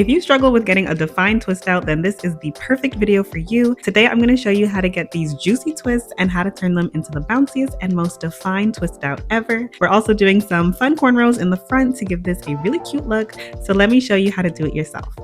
If you struggle with getting a defined twist out, then this is the perfect video for you. Today, I'm going to show you how to get these juicy twists and how to turn them into the bounciest and most defined twist out ever. We're also doing some fun cornrows in the front to give this a really cute look. So let me show you how to do it yourself.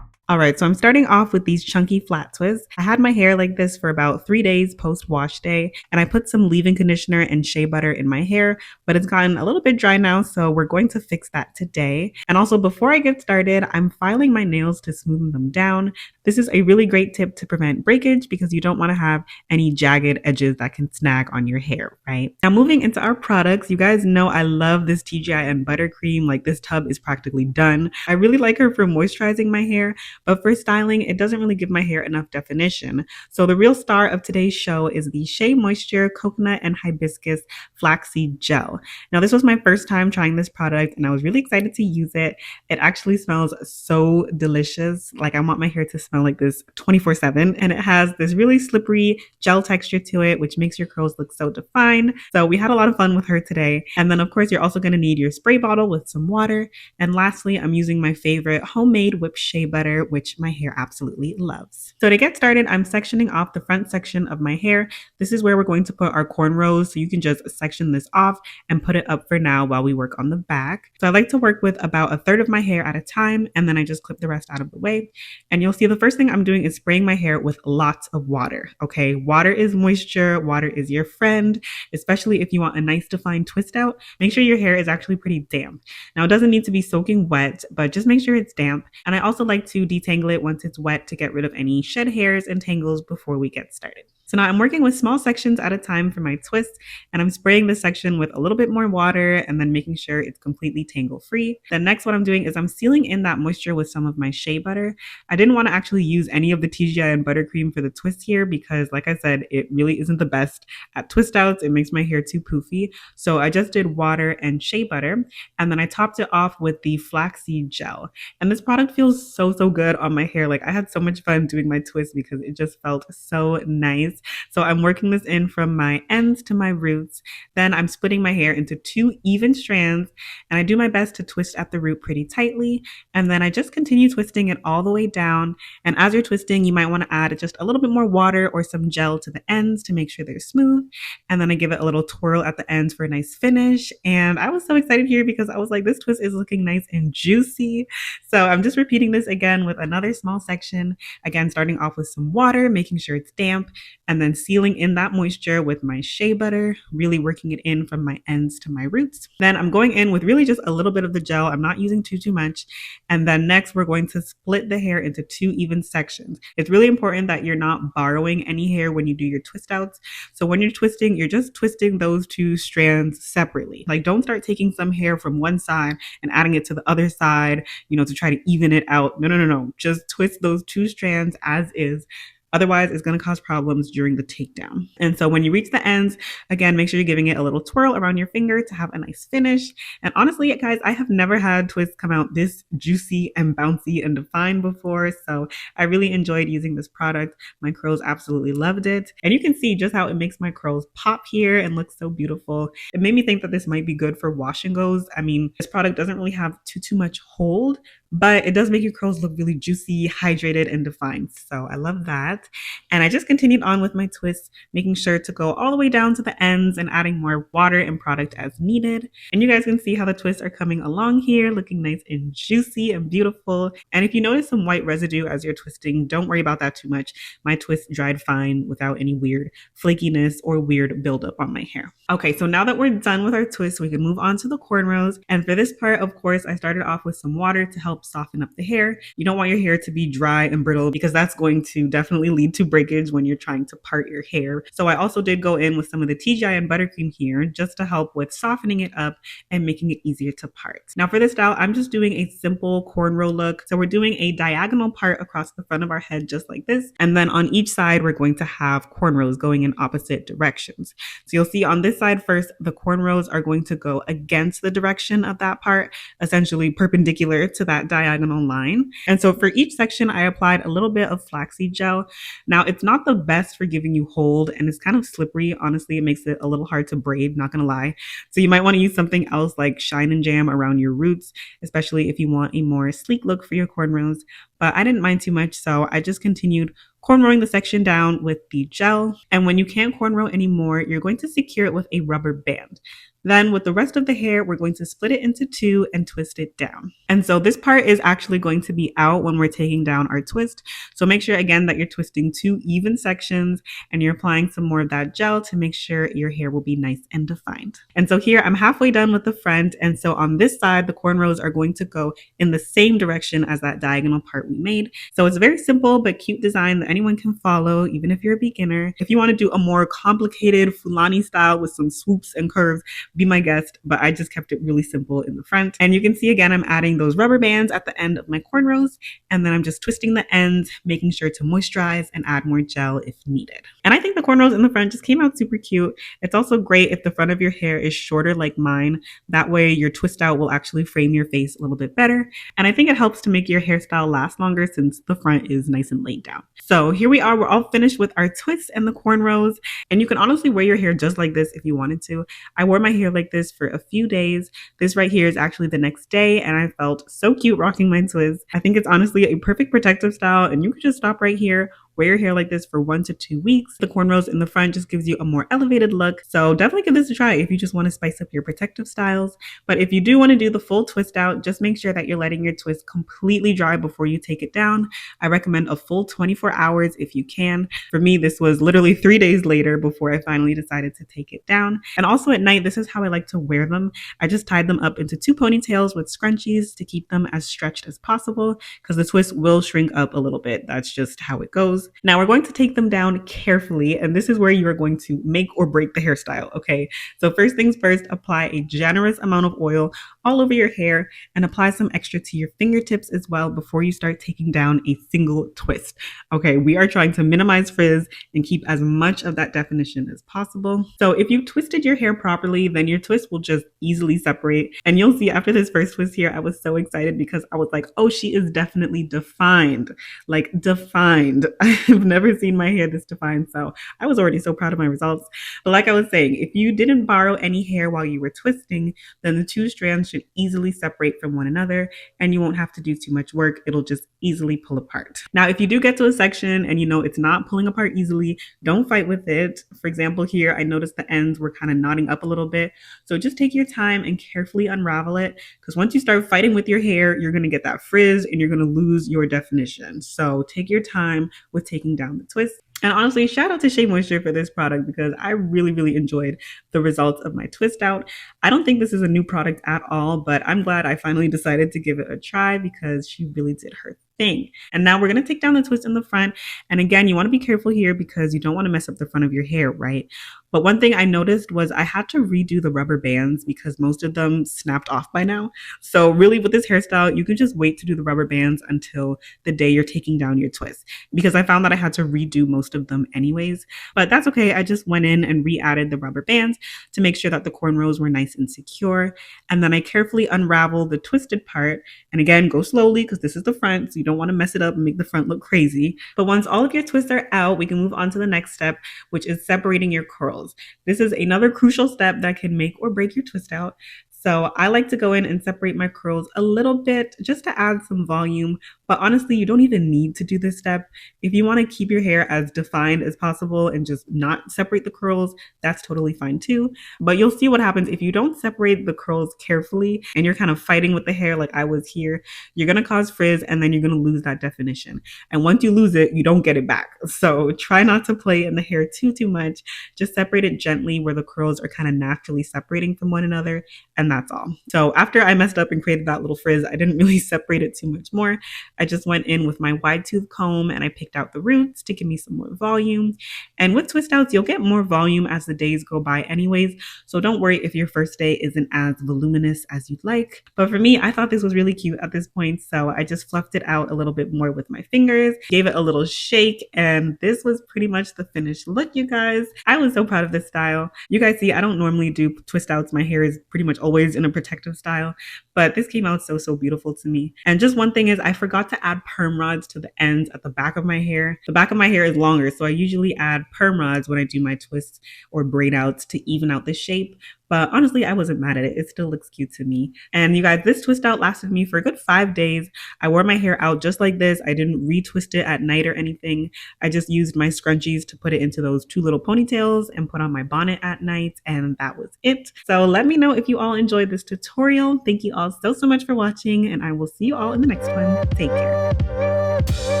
All right, so I'm starting off with these chunky flat twists. I had my hair like this for about 3 days post wash day, and I put some leave-in conditioner and shea butter in my hair, but it's gotten a little bit dry now, so we're going to fix that today. And also, before I get started, I'm filing my nails to smoothen them down. This is a really great tip to prevent breakage because you don't want to have any jagged edges that can snag on your hair, right? Now, moving into our products, you guys know I love this TGIN buttercream. Like, this tub is practically done. I really like her for moisturizing my hair, but for styling, it doesn't really give my hair enough definition. So the real star of today's show is the Shea Moisture Coconut and Hibiscus Flaxseed Gel. Now, this was my first time trying this product, and I was really excited to use it. It actually smells so delicious. Like, I want my hair to smell like this 24/7, and it has this really slippery gel texture to it, which makes your curls look so defined. So we had a lot of fun with her today. And then, of course, you're also going to need your spray bottle with some water. And lastly, I'm using my favorite homemade whipped shea butter, which my hair absolutely loves. So to get started, I'm sectioning off the front section of my hair. This is where we're going to put our cornrows. So you can just section this off and put it up for now while we work on the back. So I like to work with about a third of my hair at a time, and then I just clip the rest out of the way. And you'll see the first thing I'm doing is spraying my hair with lots of water. Okay, water is moisture. Water is your friend, especially if you want a nice defined twist out. Make sure your hair is actually pretty damp. Now, it doesn't need to be soaking wet, but just make sure it's damp. And I also like to detangle it once it's wet to get rid of any shed hairs and tangles before we get started. So now I'm working with small sections at a time for my twists, and I'm spraying this section with a little bit more water and then making sure it's completely tangle free. Then next, what I'm doing is I'm sealing in that moisture with some of my shea butter. I didn't want to actually use any of the TGIN buttercream for the twist here because, like I said, it really isn't the best at twist outs. It makes my hair too poofy. So I just did water and shea butter, and then I topped it off with the flaxseed gel. And this product feels so good on my hair. Like, I had so much fun doing my twist because it just felt so nice. So I'm working this in from my ends to my roots. Then I'm splitting my hair into 2 even strands, and I do my best to twist at the root pretty tightly. And then I just continue twisting it all the way down. And as you're twisting, you might want to add just a little bit more water or some gel to the ends to make sure they're smooth. And then I give it a little twirl at the ends for a nice finish. And I was so excited here because I was like, this twist is looking nice and juicy. So I'm just repeating this again with another small section. Again, starting off with some water, making sure it's damp, and then sealing in that moisture with my shea butter, really working it in from my ends to my roots. Then I'm going in with really just a little bit of the gel. I'm not using too much. And then next, we're going to split the hair into 2 even sections. It's really important that you're not borrowing any hair when you do your twist outs. So when you're twisting, you're just twisting those 2 strands separately. Like, don't start taking some hair from one side and adding it to the other side, to try to even it out. No. Just twist those 2 strands as is. Otherwise, it's going to cause problems during the takedown. And so when you reach the ends, again, make sure you're giving it a little twirl around your finger to have a nice finish. And honestly, guys, I have never had twists come out this juicy and bouncy and defined before. So I really enjoyed using this product. My curls absolutely loved it. And you can see just how it makes my curls pop here and look so beautiful. It made me think that this might be good for wash and goes. I mean, this product doesn't really have too much hold, but it does make your curls look really juicy, hydrated, and defined. So I love that. And I just continued on with my twists, making sure to go all the way down to the ends and adding more water and product as needed. And you guys can see how the twists are coming along here, looking nice and juicy and beautiful. And if you notice some white residue as you're twisting, don't worry about that too much. My twist dried fine without any weird flakiness or weird buildup on my hair. Okay, so now that we're done with our twists, we can move on to the cornrows. And for this part, of course, I started off with some water to help soften up the hair. You don't want your hair to be dry and brittle because that's going to definitely lead to breakage when you're trying to part your hair. So I also did go in with some of the TGIN buttercream here just to help with softening it up and making it easier to part. Now for this style, I'm just doing a simple cornrow look. So we're doing a diagonal part across the front of our head just like this. And then on each side, we're going to have cornrows going in opposite directions. So you'll see on this side first, the cornrows are going to go against the direction of that part, essentially perpendicular to that diagonal line. And so for each section, I applied a little bit of flaxseed gel. Now, it's not the best for giving you hold, and it's kind of slippery. Honestly, it makes it a little hard to braid, not gonna lie. So you might want to use something else like Shine and Jam around your roots, especially if you want a more sleek look for your cornrows. But I didn't mind too much, so I just continued cornrowing the section down with the gel. And when you can't cornrow anymore, you're going to secure it with a rubber band. Then with the rest of the hair, we're going to split it into two and twist it down. And so this part is actually going to be out when we're taking down our twist. So make sure again that you're twisting two even sections and you're applying some more of that gel to make sure your hair will be nice and defined. And so here I'm halfway done with the front. And so on this side, the cornrows are going to go in the same direction as that diagonal part we made. So it's a very simple but cute design that anyone can follow, even if you're a beginner. If you want to do a more complicated Fulani style with some swoops and curves, be my guest, but I just kept it really simple in the front. And you can see again, I'm adding those rubber bands at the end of my cornrows, and then I'm just twisting the ends, making sure to moisturize and add more gel if needed. And I think the cornrows in the front just came out super cute. It's also great if the front of your hair is shorter like mine. That way your twist out will actually frame your face a little bit better. And I think it helps to make your hairstyle last longer since the front is nice and laid down. So here we are, we're all finished with our twists and the cornrows. And you can honestly wear your hair just like this if you wanted to. I wore my hair like this for a few days. This right here is actually the next day, and I felt so cute rocking my twists. I think it's honestly a perfect protective style, and you could just stop right here, wear your hair like this for 1 to 2 weeks. The cornrows in the front just gives you a more elevated look. So definitely give this a try if you just want to spice up your protective styles. But if you do want to do the full twist out, just make sure that you're letting your twist completely dry before you take it down. I recommend a full 24 hours if you can. For me, this was literally 3 days later before I finally decided to take it down. And also at night, this is how I like to wear them. I just tied them up into 2 ponytails with scrunchies to keep them as stretched as possible because the twist will shrink up a little bit. That's just how it goes. Now we're going to take them down carefully, and this is where you are going to make or break the hairstyle, okay? So first things first, apply a generous amount of oil all over your hair and apply some extra to your fingertips as well before you start taking down a single twist. Okay, we are trying to minimize frizz and keep as much of that definition as possible. So if you twisted your hair properly, then your twist will just easily separate. And you'll see after this first twist here, I was so excited because I was like, oh, she is definitely defined. Like defined. I've never seen my hair this defined, so I was already so proud of my results. But like I was saying, if you didn't borrow any hair while you were twisting, then the 2 strands should easily separate from one another and you won't have to do too much work. It'll just easily pull apart. Now, if you do get to a section and you know it's not pulling apart easily, don't fight with it. For example, here, I noticed the ends were kind of knotting up a little bit. So just take your time and carefully unravel it, because once you start fighting with your hair, you're going to get that frizz and you're going to lose your definition. So take your time with taking down the twist. And honestly, shout out to Shea Moisture for this product because I really, really enjoyed the results of my twist out. I don't think this is a new product at all, but I'm glad I finally decided to give it a try because she really did her thing. And now we're going to take down the twist in the front. And again, you want to be careful here because you don't want to mess up the front of your hair, right? But one thing I noticed was I had to redo the rubber bands because most of them snapped off by now. So really with this hairstyle, you can just wait to do the rubber bands until the day you're taking down your twist, because I found that I had to redo most of them anyways. But that's okay. I just went in and re-added the rubber bands to make sure that the cornrows were nice and secure. And then I carefully unraveled the twisted part. And again, go slowly because this is the front, so you don't want to mess it up and make the front look crazy. But once all of your twists are out, we can move on to the next step, which is separating your curls. This is another crucial step that can make or break your twist out. So I like to go in and separate my curls a little bit just to add some volume. But honestly, you don't even need to do this step. If you want to keep your hair as defined as possible and just not separate the curls, that's totally fine too. But you'll see what happens if you don't separate the curls carefully and you're kind of fighting with the hair like I was here. You're going to cause frizz and then you're going to lose that definition. And once you lose it, you don't get it back. So try not to play in the hair too much. Just separate it gently where the curls are kind of naturally separating from one another. And that's all. So after I messed up and created that little frizz, I didn't really separate it too much more. I just went in with my wide tooth comb and I picked out the roots to give me some more volume. And with twist outs, you'll get more volume as the days go by anyways. So don't worry if your first day isn't as voluminous as you'd like. But for me, I thought this was really cute at this point. So I just fluffed it out a little bit more with my fingers, gave it a little shake, and this was pretty much the finished look, you guys. I was so proud of this style. You guys see, I don't normally do twist outs. My hair is pretty much always in a protective style, but this came out so beautiful to me. And just one thing is I forgot to add perm rods to the ends at the back of my hair. The back of my hair is longer, so I usually add perm rods when I do my twists or braid outs to even out the shape. But honestly, I wasn't mad at it. It still looks cute to me. And you guys, this twist out lasted me for a good 5 days. I wore my hair out just like this. I didn't retwist it at night or anything. I just used my scrunchies to put it into those 2 little ponytails and put on my bonnet at night. And that was it. So let me know if you all enjoyed this tutorial. Thank you all so much for watching, and I will see you all in the next one. Take care.